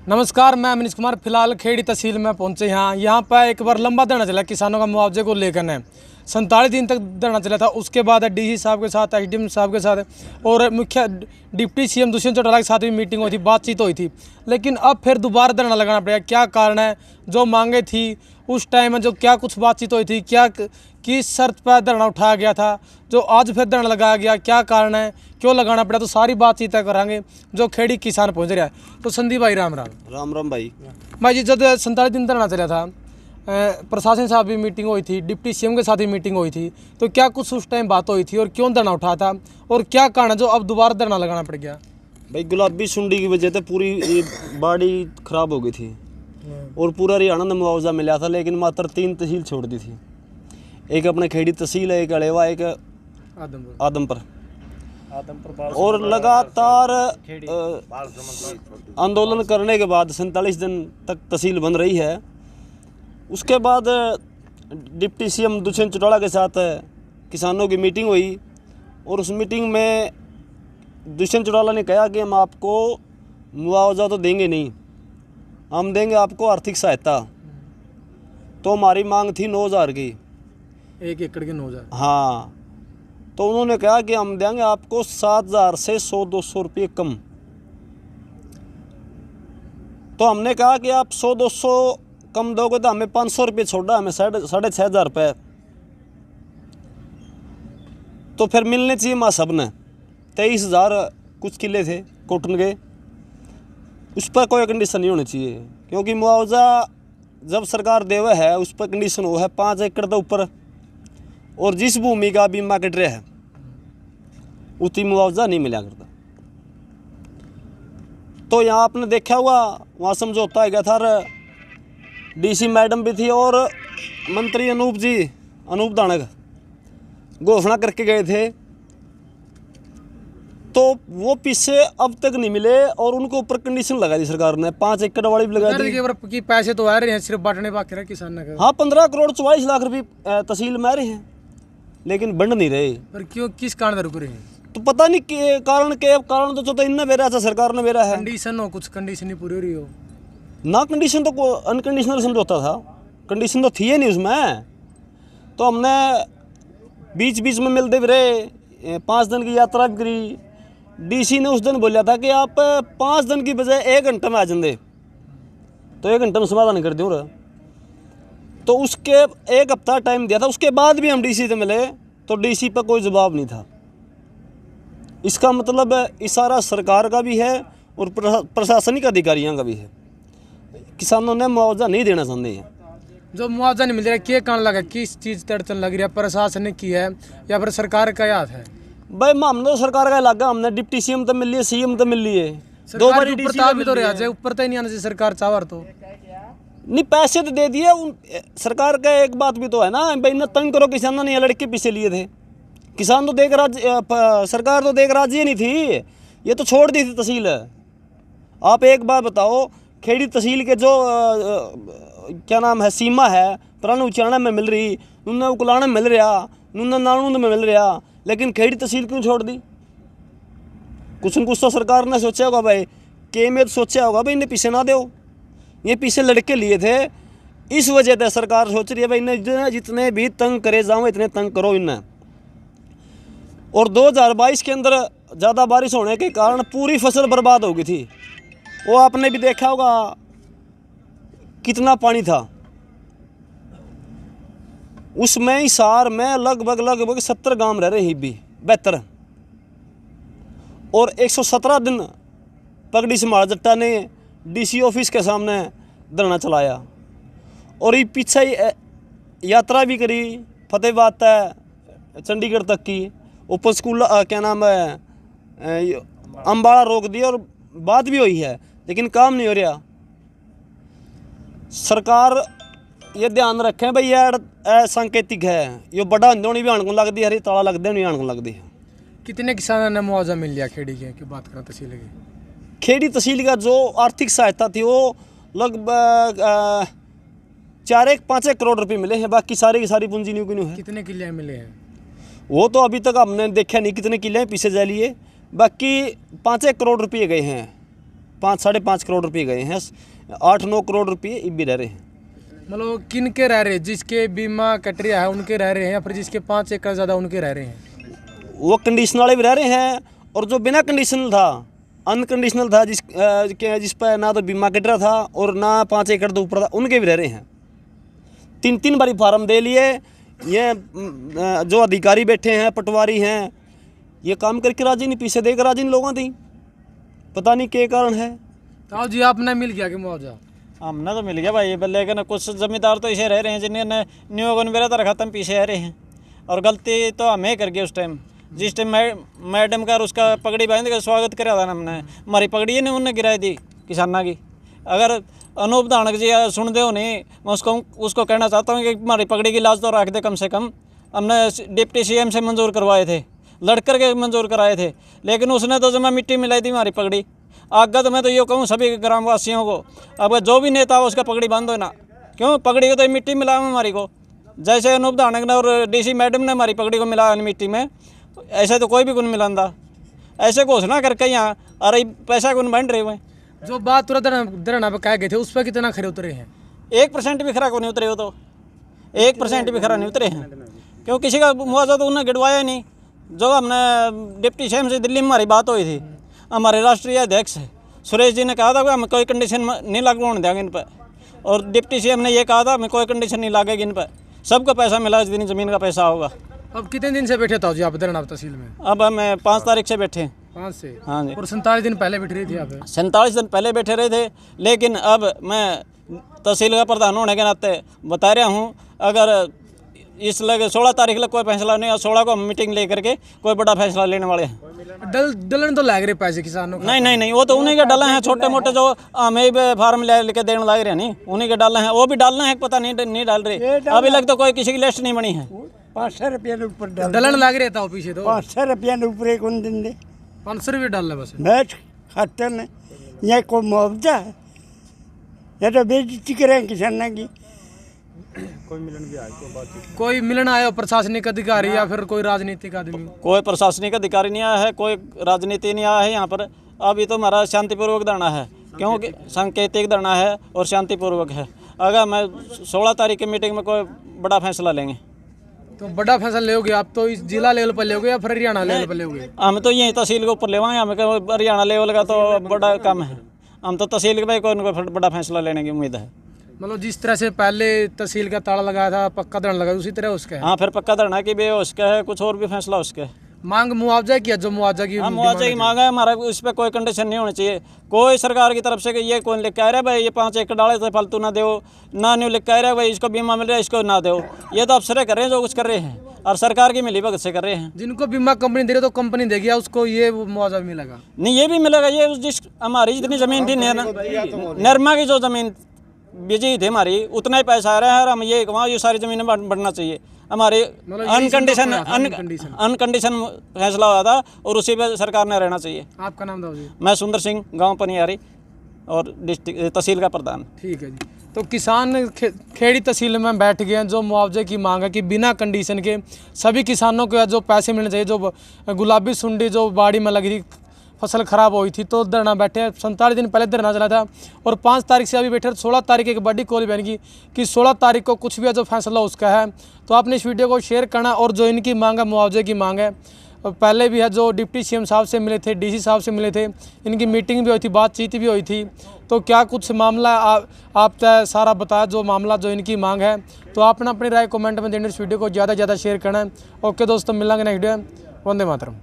नमस्कार, मैं मनीष कुमार। फिलहाल खेड़ी तहसील में पहुंचे। यहाँ पर एक बार लंबा धरना चला किसानों का मुआवजे को लेकर है। 47 दिन तक धरना चला था। उसके बाद डीसी साहब के साथ, एसडीएम साहब के साथ और मुख्य डिप्टी सीएम दुष्यंत चौटाला के साथ भी मीटिंग हुई थी, बातचीत हुई थी। लेकिन अब फिर दोबारा धरना लगाना पड़ेगा। क्या कारण है? जो मांगे थी उस टाइम में जो क्या कुछ बातचीत हुई थी, क्या किस शर्त पर धरना उठाया गया था, जो आज फिर धरना लगाया गया, क्या कारण है, क्यों लगाना पड़ा, तो सारी बातचीत कराएंगे जो खेड़ी किसान पहुंच रहा है। तो संदीप भाई, राम राम। राम राम भाई जी, जब 47 दिन धरना चला था, प्रशासन साहब भी मीटिंग हुई थी, डिप्टी सीएम के साथ भी मीटिंग हुई थी, तो क्या कुछ उस टाइम बात हुई थी और क्यों धरना उठा था और क्या कारण है जो अब दोबारा धरना लगाना पड़ गया? भाई, गुलाबी सुंडी की वजह से पूरी बाड़ी खराब हो गई थी और पूरा हरियाणा ने मुआवजा मिला था, लेकिन मात्र 3 तहसील छोड़ दी थी। एक अपने खेड़ी तहसील है, एक अलेवा, एक आदमपुर। और लगातार आंदोलन करने के बाद 47 दिन तक तहसील बन रही है। उसके बाद डिप्टी सीएम दुष्यंत चौटाला के साथ किसानों की मीटिंग हुई और उस मीटिंग में दुष्यंत चौटाला ने कहा कि हम आपको मुआवजा तो देंगे नहीं, हम देंगे आपको आर्थिक सहायता। तो हमारी मांग थी 9,000 की, 1 एकड़ के 9,000। हाँ, तो उन्होंने कहा कि हम देंगे आपको 7,000 से 100-200 रुपये कम। तो हमने कहा कि आप 100-200 कम दोगे तो हमें 500 रुपये छोड़ा, हमें 6,500 रुपये तो फिर मिलने चाहिए माँ सब ने। 23,000 कुछ किले थे कॉटन के, उस पर कोई कंडीशन नहीं होनी चाहिए, क्योंकि मुआवजा जब सरकार देवे है उस पर कंडीशन वो है 5 एकड़ के ऊपर और जिस भूमि का बीमा कट रहा है उतनी मुआवजा नहीं मिला करता। तो यहाँ आपने देखा हुआ, वहाँ समझौता हो गया था। डीसी मैडम भी थी और मंत्री अनूप दानक घोषणा करके गए थे, तो वो पीछे अब तक नहीं मिले और उनको ऊपर कंडीशन लगा दी सरकार ने, 5 एकड़ वाली भी लगा दी कि पैसे तो आ रहे हैं, सिर्फ बांटने बाकी रहे किसान ने। हाँ, 15 करोड़ 44 लाख रुपये तहसील में आ रहे हैं, लेकिन बंड नहीं रहे। पर क्यों, किस कारण रुक रहे हैं? तो पता नहीं के कारण तो इनने बेरा था, सरकार ने बेरा है। कंडीशन हो, कुछ कंडीशन नहीं पूरी हो रही हो ना, कंडीशन तो अनकंडीशनल समझौता था, कंडीशन तो थी ही नहीं उसमें। तो हमने बीच बीच में मिलते भी रहे, 5 दिन की यात्रा भी करी। डीसी ने उस दिन बोला था कि आप 5 दिन की बजाय 1 घंटे में आ जाते, तो 1 घंटे में समाधान कर दूँ। तो उसके 1 हफ्ता टाइम दिया था, उसके बाद भी हम डीसी से मिले तो डीसी पर कोई जवाब नहीं था। इसका मतलब इशारा सरकार का भी है और प्रशासनिक अधिकारियों का भी है। किसानों ने मुआवजा नहीं देना चाहते हैं। जो मुआवजा नहीं मिल रहा, क्या कारण लगा, किस चीज़ तड़चन लग रही है? प्रशासन ने की है या फिर सरकार का याद है? भाई, हमने तो सरकार का लगा, हमने डिप्टी सीएम तो मिल लिए, सीएम तो मिल लिए, 2 बार ऊपर भी तो रहा, ऊपर तो नहीं आना चाहिए सरकार चावर तो नहीं, पैसे तो दे दिए। सरकार का एक बात भी तो है ना भाई, न तंग करो किसानों ने, लड़के पीछे लिए थे। किसान तो देख सरकार तो देख राजी नहीं थी, ये तो छोड़ दी थी तहसील। आप एक बात बताओ, खेड़ी तहसील के जो क्या नाम है, सीमा है, पुराने उचाना में मिल रही, नुन्ना उकलाना में मिल रहा, नुन्ना नानूंद में मिल रहा, लेकिन खेड़ी तहसील क्यों छोड़ दी? कुछ न कुछ तो सरकार ने सोचा होगा भाई, के में तो सोचा होगा भाई इन्हें पीछे ना दो, ये पीछे लड़के लिए थे। इस वजह से सरकार सोच रही है भाई इन्हें जितने भी तंग करे जाओ, इतने तंग करो इन्हें। और 2022 के अंदर ज़्यादा बारिश होने के कारण पूरी फसल बर्बाद हो गई थी। वो आपने भी देखा होगा कितना पानी था उसमें। हिसार में लगभग 70 गांव रह रहे हैं भी, 72, और 117 दिन पगड़ी समाज जट्टा ने डीसी ऑफिस के सामने धरना चलाया और ये पीछे यात्रा भी करी, फतेहाबाद तक चंडीगढ़ तक की। ऊपर स्कूल क्या नाम है, अम्बाड़ा रोक दिया और बात भी हुई है, लेकिन काम नहीं हो रहा। सरकार ये ध्यान रखें भाई, यह सांकेतिक है, ये बड़ा होने भी आने को लगती है, हरी ताला लगते नहीं आने को लगती है। कितने किसानों ने मुआवजा मिल लिया खेड़ी की बात करें तहसील की? खेड़ी तहसील का जो आर्थिक सहायता थी वो लगभग 4-5 करोड़ रुपए मिले हैं, बाकी सारी की सारी पूंजी न्यू की न्यू है। कितने किले मिले हैं? वो तो अभी तक हमने देखा नहीं कितने किले हैं, पीछे जा लिए, बाकी 5 करोड़ रुपये गए हैं 5-5.5 करोड़ रुपये गए हैं, 8-9 करोड़ रुपये अब भी रह रहे हैं। मतलब किन के रह रहे हैं? जिसके बीमा कट रहा है उनके रह रहे हैं, या फिर जिसके 5 एकड़ ज़्यादा उनके रह रहे हैं? वो कंडीशन वाले भी रह रहे हैं, और जो बिना कंडीशनल था, अनकंडीशनल था, जिस पर ना तो बीमा कट रहा था और ना 5 एकड़ तो ऊपर था, उनके भी रह रहे हैं। 3 बारी फार्म दे लिए। ये जो अधिकारी बैठे हैं, पटवारी हैं, ये काम करके राजी नहीं, पीछे देकर राजी नहीं लोगों थी, पता नहीं क्या कारण है। तो जी आपने मिल गया कि मुआवजा? हमने तो मिल गया भाई, लेकिन कुछ जमींदार तो ऐसे रह रहे हैं जिन्होंने नियोगन मेरा तो खत्म पीछे रह रहे हैं, और गलती तो हमें कर गई उस टाइम। जिस टाइम मैडम का उसका पगड़ी बांध के स्वागत कराया था ना हमने, हमारी पगड़ी ने उन्होंने गिराई दी किसाना की। अगर अनूप धानक जी सुन दे नहीं, मैं उसको कहना चाहता हूँ कि हमारी पगड़ी की लाज तो रख दे कम से कम। हमने डिप्टी सीएम से मंजूर करवाए थे, लड़कर के मंजूर कराए थे, लेकिन उसने तो जमा मिट्टी मिलाई थी हमारी पगड़ी। आगे तो मैं तो ये कहूँ सभी ग्रामवासियों को, अब जो भी नेता हो उसका पगड़ी बांध दो ना, क्यों पगड़ी को तो मिट्टी मिला हमारी को। जैसे अनूप धानक ने और डीसी मैडम ने हमारी पगड़ी को मिला मिट्टी में, ऐसे तो कोई भी गुण मिलांदा। ऐसे घोषणा करके यहाँ अरे पैसा गुण बन रहे हुए। जो बात तुरंत धरना पर कहे गए थे उस पर कितना खरे उतरे हैं? 1% भी खरा को नहीं उतरे हो, तो 1% भी खरा नहीं उतरे हैं, क्यों किसी का मुआवजा तो उन्होंने गिरवाया नहीं। जो हमने डिप्टी सीएम से दिल्ली में हमारी बात हुई थी, हमारे राष्ट्रीय अध्यक्ष सुरेश जी ने कहा था कि हम कोई कंडीशन नहीं लागू होने देंगे इन पर, और डिप्टी सीएम ने ये कहा था हमें कोई कंडीशन नहीं लागेगी इन पर, सबको पैसा मिला जितनी ज़मीन का पैसा होगा। अब कितने दिन से बैठे था जी आप धरना तहसील में? अब हम 5 तारीख से बैठे हैं। 5 से? हाँ जी। और 47 दिन पहले बैठ रही थी आप? 47 दिन पहले बैठे रहे थे, लेकिन अब मैं तहसील का प्रधान होने के नाते बता रहा हूँ, अगर इस लगे 16 तारीख लग कोई फैसला नहीं, और 16 को हम मीटिंग लेकर के कोई बड़ा फैसला लेने वाले हैं। डलन तो लग रहे पैसे किसानों को? नहीं, वो तो उन्हीं के डाले हैं, छोटे मोटे जो हमें भी फार्म लेके देने लग रहे हैं, नहीं उन्हीं के डाले हैं, वो भी डालना है, पता नहीं डाल रहे अभी लग तो कोई किसी की लिस्ट नहीं बनी है। 500 रुपया ऊपर डलन लग रहे था पीछे तो 500 रुपया ऊपर कौन देंगे? 500 रुपये डाल रहे बस मैच खाते में, यह कोई मुआवजा है? यह तो बेइज्जती करें किसानों की। कोई मिलन आया प्रशासनिक अधिकारी या फिर कोई राजनीतिक आदमी? कोई प्रशासनिक अधिकारी नहीं आया है, कोई राजनीति नहीं आया है यहाँ पर। अभी तो हमारा शांतिपूर्वक धरना है, क्योंकि सांकेतिक धरना है और शांतिपूर्वक है। अगर मैं 16 तारीख की मीटिंग में कोई बड़ा फैसला लेंगे। तो बड़ा फैसला लेोगे आप तो इस जिला लेवल पर लेोगे या फिर हरियाणा लेवल पर लेोगे? हम तो यही तहसील के ऊपर लेवाएंगे, हमें हरियाणा लेवल का तो बड़ा काम है। हम तो तहसील के भाई कोई ना कोई बड़ा फैसला लेने की उम्मीद है। मतलब जिस तरह से पहले तहसील का ताला लगाया था, पक्का धरना लगा, उसी तरह उसका है? हाँ, फिर पक्का धरना की भी उसका है, कुछ और भी फैसला उसका है। मांग मुआवजा की है, जो मुआवजा की मुआवजे की मांग है हमारा, उस पर कोई कंडीशन नहीं होनी चाहिए। कोई सरकार की तरफ से कि ये कौन लिख के आ रहा है भाई ये 5 एकड़ डाले तो फालतू ना दो, ना न्यू लिख के आ रहा है भाई इसको बीमा मिल रहा है इसको ना दो। ये तो अफसर कर रहे हैं जो कुछ कर रहे हैं, और सरकार की मिली भगत से कर रहे हैं। जिनको बीमा कंपनी दे रही तो कंपनी देगी या उसको ये मुआवजा भी मिलेगा? नहीं, ये भी मिलेगा। ये जिस हमारी जितनी ज़मीन थी नरमा की जो ज़मीन बिजी थी हमारी, उतना ही पैसा आ रहा है, और हम ये वहाँ ये सारी ज़मीनें बढ़ना चाहिए हमारी। अनकंडीशन फैसला हुआ था और उसी पे सरकार ने रहना चाहिए। आपका नाम दो जी? मैं सुंदर सिंह, गांव पनियारी और डिस्ट्रिक्ट तहसील का प्रधान। ठीक है जी। तो किसान खेड़ी तहसील में बैठ गए हैं, जो मुआवजे की मांग है कि बिना कंडीशन के सभी किसानों को जो पैसे मिलने चाहिए। जो गुलाबी सुंडी जो बाड़ी में लगी थी, फसल खराब हुई थी, तो धरना बैठे 47 दिन पहले धरना चला था, और 5 तारीख से अभी बैठे 16 तारीख एक बड़ी कॉल बन गई कि 16 तारीख को कुछ भी जो फैसला उसका है। तो आपने इस वीडियो को शेयर करना, और जो इनकी मांग है मुआवजे की मांग है, पहले भी है जो डिप्टी सीएम साहब से मिले थे, डीसी साहब से मिले थे, इनकी मीटिंग भी हुई थी, बातचीत भी हुई थी। तो क्या कुछ मामला आप तय सारा बताया जो मामला जो इनकी मांग है। तो आपने अपनी राय कमेंट में देने, इस वीडियो को ज़्यादा से ज़्यादा शेयर करना है। ओके दोस्तों, मिलेंगे नेक्स्ट वीडियो। वंदे मातरम।